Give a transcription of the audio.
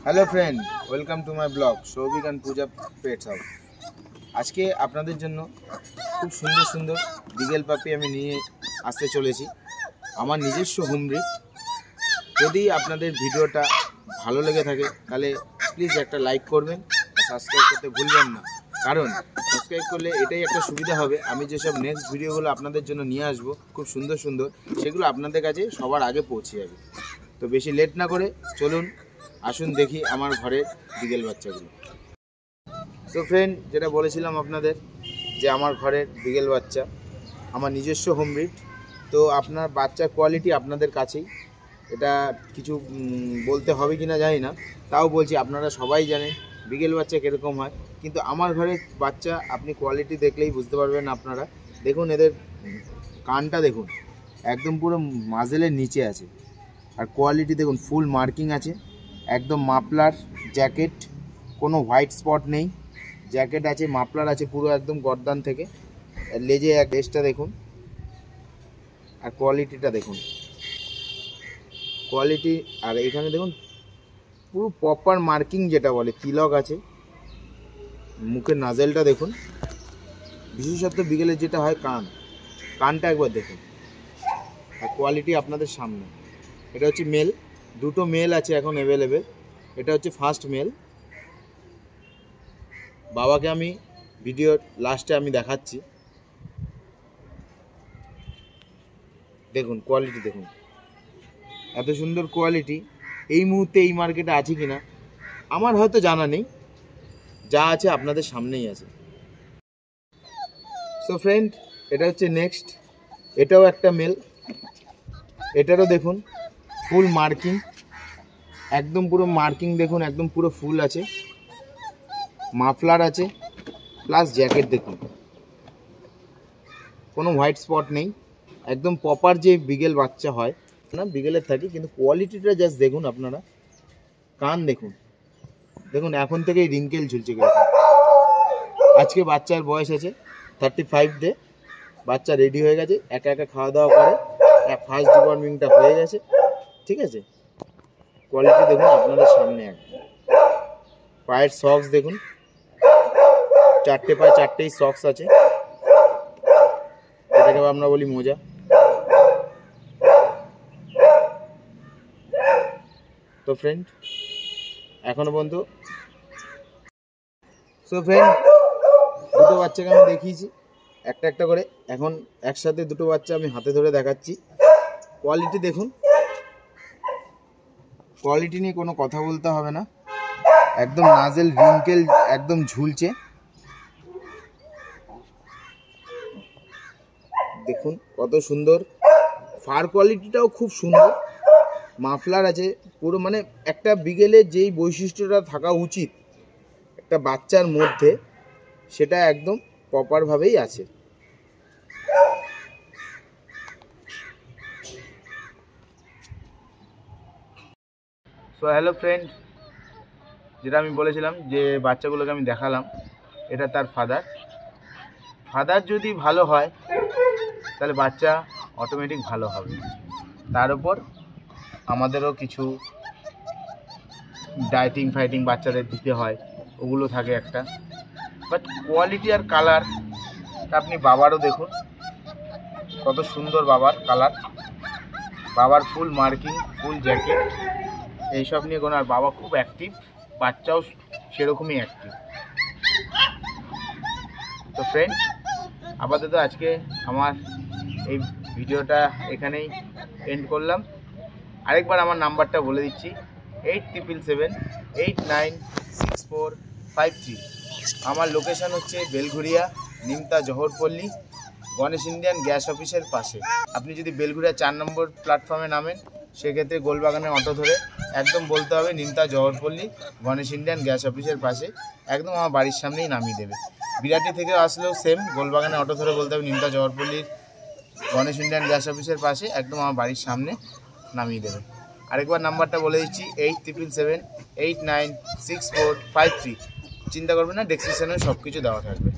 Hello friend, welcome to my blog Souvik and Puja pets house. আজকে আপনাদের জন্য খুব সুন্দর সুন্দর বিগেল পাপি আমি নিয়ে আসতে চলেছি আমার নিজস্ব হোম ব্রিড। যদি আপনাদের ভিডিওটা ভালো লেগে থাকে তাহলে প্লিজ একটা লাইক করবেন, সাবস্ক্রাইব করতে ভুলবেন না। কারণ সাবস্ক্রাইব করলে এটাই একটা সুবিধা হবে, আমি যেসব নেক্সট ভিডিওগুলো আপনাদের জন্য নিয়ে আসবো খুব সুন্দর সুন্দর, সেগুলো আপনাদের কাছে সবার আগে পৌঁছে যাবে। তো বেশি লেট না করে চলুন আসুন দেখি আমার ঘরের বিগেল বাচ্চাগুলো। সো ফ্রেন্ড, যেটা বলেছিলাম আপনাদের যে আমার ঘরের বিগেল বাচ্চা আমার নিজস্ব হোম ব্রিড। তো আপনার বাচ্চার কোয়ালিটি আপনাদের কাছেই, এটা কিছু বলতে হবে কি না জানি না, তাও বলছি আপনারা সবাই জানেন বিগেল বাচ্চা কীরকম হয়। কিন্তু আমার ঘরের বাচ্চা আপনি কোয়ালিটি দেখলেই বুঝতে পারবেন। আপনারা দেখুন এদের কানটা দেখুন, একদম পুরো মাজেলের নিচে আছে, আর কোয়ালিটি দেখুন ফুল মার্কিং আছে, একদম মাফলার জ্যাকেট, কোনো হোয়াইট স্পট নেই, জ্যাকেট আছে, মাফলার আছে পুরো একদম গর্দান থেকে, লেজে এক লেজটা দেখুন, আর কোয়ালিটিটা দেখুন কোয়ালিটি। আর এখানে দেখুন পুরো প্রপার মার্কিং যেটা বলে তিলক আছে, মুখের নাজেলটা দেখুন। বিশেষত বিকেলের যেটা হয় কানটা একবার দেখুন, আর কোয়ালিটি আপনাদের সামনে। এটা হচ্ছে মেল, দুটো মেল আছে এখন অ্যাভেলেবেল। এটা হচ্ছে ফার্স্ট মেল। বাবাকে আমি ভিডিওর লাস্টে আমি দেখাচ্ছি, দেখুন কোয়ালিটি দেখুন, এত সুন্দর কোয়ালিটি এই মুহূর্তে এই মার্কেটে আছে কিনা আমার হয়তো জানা নেই, যা আছে আপনাদের সামনেই আছে। সো ফ্রেন্ড, এটা হচ্ছে নেক্সট, এটাও একটা মেল, এটারও দেখুন ফুল মার্কিং, একদম পুরো মার্কিং দেখুন, একদম পুরো ফুল আছে, মাফলার আছে প্লাস জ্যাকেট দেখুন, কোনো হোয়াইট স্পট নেই, একদম প্রপার যে বিগেল বাচ্চা হয় না বিগেলের থাকে। কিন্তু কোয়ালিটিটা জাস্ট দেখুন আপনারা, কান দেখুন, দেখুন এখন থেকেই রিঙ্কেল ঝুলছে গেছে। আজকে বাচ্চার বয়স আছে 35 ডে, বাচ্চা রেডি হয়ে গেছে, একা একা খাওয়া দাওয়া করে, ফার্স্ট ডিওয়ার্মিংটা হয়ে গেছে, ঠিক আছে। কোয়ালিটি দেখুন আপনাদের সামনে, একদম পায়ের সক্স দেখুন, চারটে পায়ে চারটেই সক্স আছে, এটাকে আমরা বলি মোজা। তো ফ্রেন্ড এখনো পর্যন্ত, সো ফ্রেন্ড দুটো বাচ্চাকে আমি দেখিয়েছি একটা একটা করে, এখন একসাথে দুটো বাচ্চা আমি হাতে ধরে দেখাচ্ছি। কোয়ালিটি দেখুন, কোয়ালিটি নিয়ে কোনো কথা বলতে হবে না, একদম নাজেল রিঙ্কেল একদম ঝুলছে, দেখুন কত সুন্দর। ফার কোয়ালিটিটাও খুব সুন্দর, মাফলার আছে পুরো, মানে একটা বিগেলের যেই বৈশিষ্ট্যটা থাকা উচিত একটা বাচ্চার মধ্যে সেটা একদম প্রপারভাবেই আছে। সো হ্যালো ফ্রেন্ড, যেটা আমি বলেছিলাম যে বাচ্চাগুলোকে আমি দেখালাম, এটা তার ফাদার যদি ভালো হয় তাহলে বাচ্চা অটোমেটিক ভালো হবে। তার উপর আমাদেরও কিছু ডায়েটিং ফাইটিং বাচ্চাদের দিতে হয়, ওগুলো থাকে একটা। বাট কোয়ালিটি আর কালার আপনি বাবারও দেখুন কত সুন্দর, বাবার কালার, বাবার ফুল মার্কিং, ফুল জ্যাকেট, এইসব নিয়ে কোনো, আর বাবা খুব অ্যাক্টিভ, বাচ্চাও সেরকমই অ্যাক্টিভ। তো ফ্রেন্ড আপাতত আজকে আমার এই ভিডিওটা এখানেই এন্ড করলাম। আরেকবার আমার নাম্বারটা বলে দিচ্ছি, 8777896453। আমার লোকেশন হচ্ছে বেলঘুরিয়া, নিমতা জহরপল্লী, গণেশ ইন্ডিয়ান গ্যাস অফিসের পাশে। আপনি যদি বেলঘুরিয়া 4 নম্বর প্ল্যাটফর্মে নামেন, সেক্ষেত্রে গোলবাগানের অটো ধরে একদম বলতে হবে নিমতা জহরপল্লী, গণেশ ইন্ডিয়ান গ্যাস অফিসের পাশে, একদম আমার বাড়ির সামনেই নামিয়ে দেবে। বিরাটি থেকে আসলেও সেম, গোলবাগানের অটো ধরে বলতে হবে নিমতা জহরপল্লীর গণেশ ইন্ডিয়ান গ্যাস অফিসের পাশে, একদম আমার বাড়ির সামনে নামিয়ে দেবে। আরেকবার নাম্বারটা বলে দিচ্ছি, 8777896453। চিন্তা করবেন না, ডেসক্রিপশনে সব কিছু দেওয়া থাকবে।